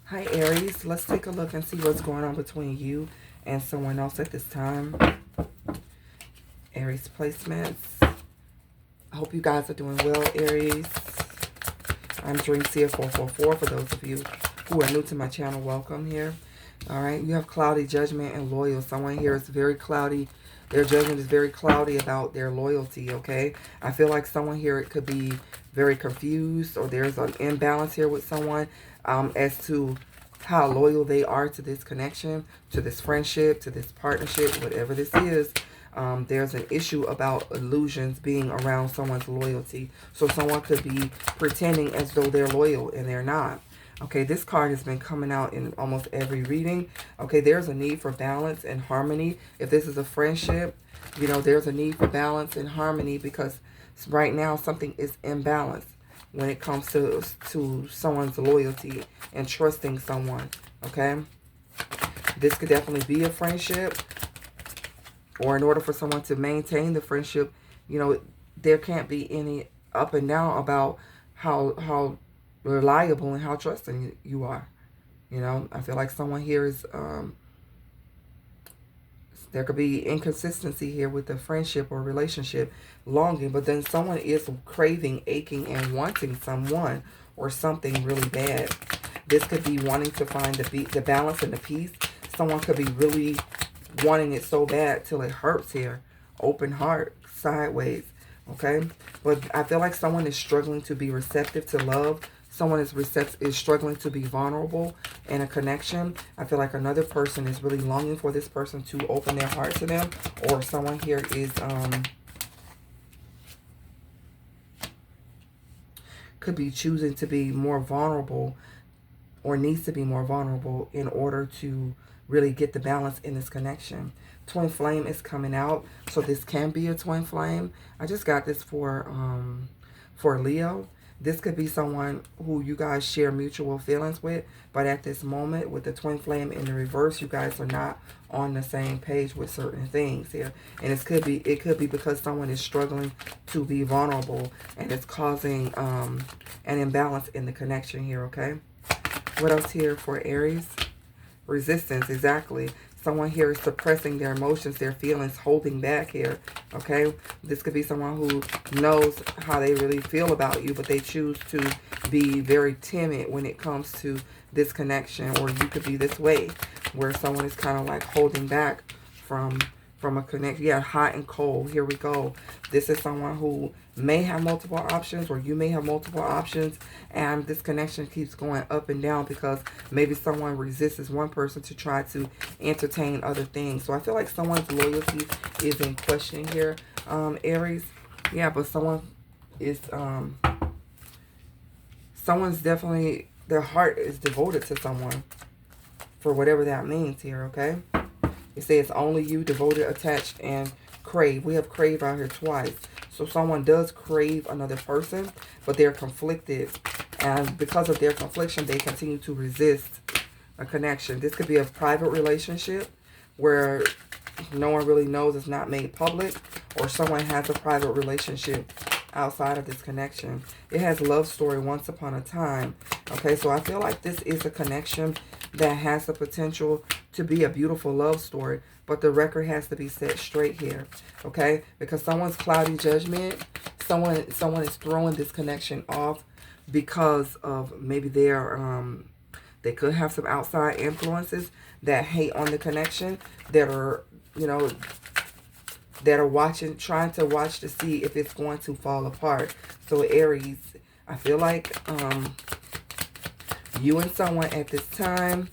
Hi Aries, let's take a look and see what's going on between you and someone else at this time. Aries placements. I hope you guys are doing well, Aries. I'm DreamSeer444. For those of you who are new to my channel, welcome here. All right, you have cloudy judgment and loyal. Someone here is very cloudy. Their judgment is very cloudy about their loyalty, okay? I feel like someone here, it could be very confused, or there's an imbalance here with someone as to how loyal they are to this connection, to this friendship, to this partnership, whatever this is. There's an issue about illusions being around someone's loyalty. So someone could be pretending as though they're loyal and they're not. Okay, this card has been coming out in almost every reading. Okay, there's a need for balance and harmony. If this is a friendship, you know, there's a need for balance and harmony because right now something is imbalanced when it comes to someone's loyalty and trusting someone, okay? This could definitely be a friendship, or in order for someone to maintain the friendship, you know, there can't be any up and down about how reliable and how trusting you are. You know, I feel like someone here is, there could be inconsistency here with the friendship or relationship, longing, but then someone is craving, aching, and wanting someone or something really bad. This could be wanting to find the balance and the peace. Someone could be really wanting it so bad till it hurts here. Open heart, sideways, okay? But I feel like someone is struggling to be receptive to love. Someone is struggling to be vulnerable in a connection. I feel like another person is really longing for this person to open their heart to them. Or someone here is, could be choosing to be more vulnerable, or needs to be more vulnerable in order to really get the balance in this connection. Twin flame is coming out, so this can be a twin flame. I just got this for Leo. This could be someone who you guys share mutual feelings with, but at this moment, with the twin flame in the reverse, you guys are not on the same page with certain things here. And it could be because someone is struggling to be vulnerable, and it's causing an imbalance in the connection here, okay? What else here for Aries? Resistance, exactly. Someone here is suppressing their emotions, their feelings, holding back here, okay? This could be someone who knows how they really feel about you, but they choose to be very timid when it comes to this connection. Or you could be this way, where someone is kind of like holding back from a connection. Yeah, hot and cold. Here we go. This is someone who may have multiple options, or you may have multiple options, and this connection keeps going up and down because maybe someone resists one person to try to entertain other things. So I feel like someone's loyalty is in question here, Aries. Yeah, but someone is, someone's definitely, their heart is devoted to someone, for whatever that means here, okay? It says only you, devoted, attached, and crave. We have crave out here twice. So someone does crave another person, but they're conflicted. And because of their confliction, they continue to resist a connection. This could be a private relationship where no one really knows, it's not made public, or someone has a private relationship outside of this connection. It has love story, once upon a time. Okay, so I feel like this is a connection that has the potential to be a beautiful love story, but the record has to be set straight here, okay? Because someone's cloudy judgment, someone is throwing this connection off because of maybe they could have some outside influences that hate on the connection, that are, you know, that are trying to watch to see if it's going to fall apart. So Aries, I feel like you and someone at this time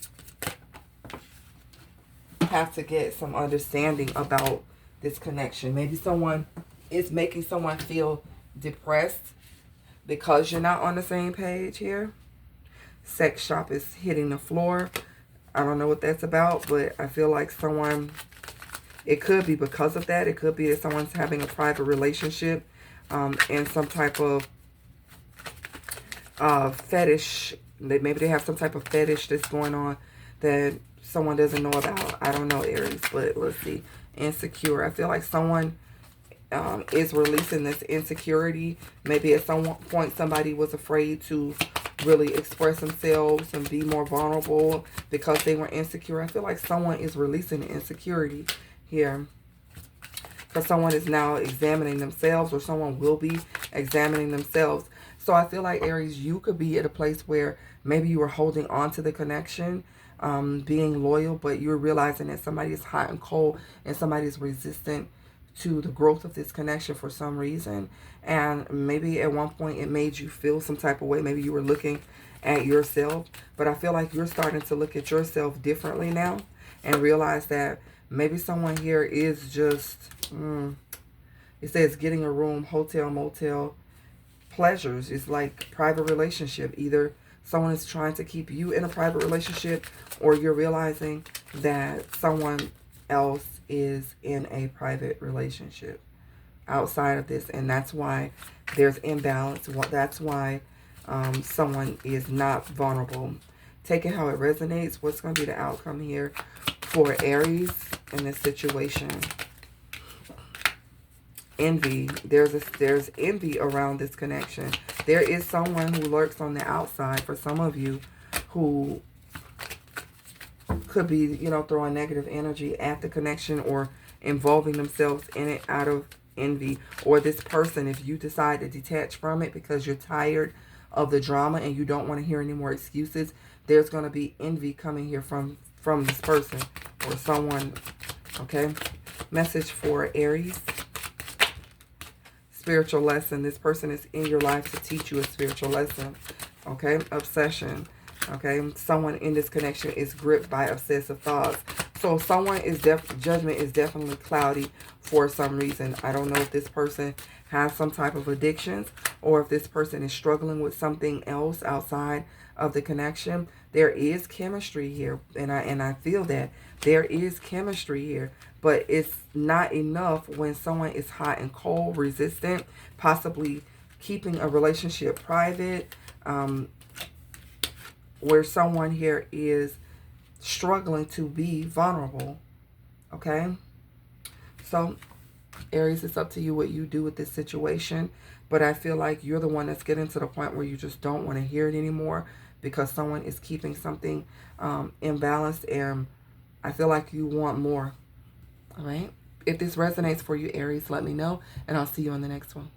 have to get some understanding about this connection. Maybe someone is making someone feel depressed because you're not on the same page here. Sex shop is hitting the floor. I don't know what that's about, but I feel like someone, it could be because of that. It could be that someone's having a private relationship and some type of fetish. Maybe they have some type of fetish that's going on that someone doesn't know about. I don't know, Aries, but let's see. Insecure. I feel like someone is releasing this insecurity. Maybe at some point somebody was afraid to really express themselves and be more vulnerable because they were insecure. I feel like someone is releasing the insecurity here. Because someone is now examining themselves, or someone will be examining themselves. So I feel like, Aries, you could be at a place where maybe you were holding on to the connection, being loyal, but you're realizing that somebody is hot and cold and somebody is resistant to the growth of this connection for some reason. And maybe at one point it made you feel some type of way. Maybe you were looking at yourself, but I feel like you're starting to look at yourself differently now and realize that maybe someone here is just, it says getting a room, hotel, motel, pleasures. It's like private relationship. Either someone is trying to keep you in a private relationship, or you're realizing that someone else is in a private relationship outside of this, and that's why there's imbalance. That's why someone is not vulnerable. Take it how it resonates. What's going to be the outcome here for Aries in this situation? Envy. There's envy around this connection. There is someone who lurks on the outside for some of you who could be, you know, throwing negative energy at the connection or involving themselves in it out of envy. Or this person, if you decide to detach from it because you're tired of the drama and you don't want to hear any more excuses, there's going to be envy coming here from this person or someone. Okay, message for Aries. Spiritual lesson. This person is in your life to teach you a spiritual lesson. Okay, obsession. Okay, someone in this connection is gripped by obsessive thoughts. So someone is judgment is definitely cloudy for some reason. I don't know if this person has some type of addictions or if this person is struggling with something else outside of the connection. There is chemistry here, and I feel that there is chemistry here, but it's not enough when someone is hot and cold, resistant, possibly keeping a relationship private, where someone here is struggling to be vulnerable. Okay, so Aries, it's up to you what you do with this situation, but I feel like you're the one that's getting to the point where you just don't want to hear it anymore because someone is keeping something imbalanced, and I feel like you want more. All right, if this resonates for you, Aries, let me know, and I'll see you on the next one.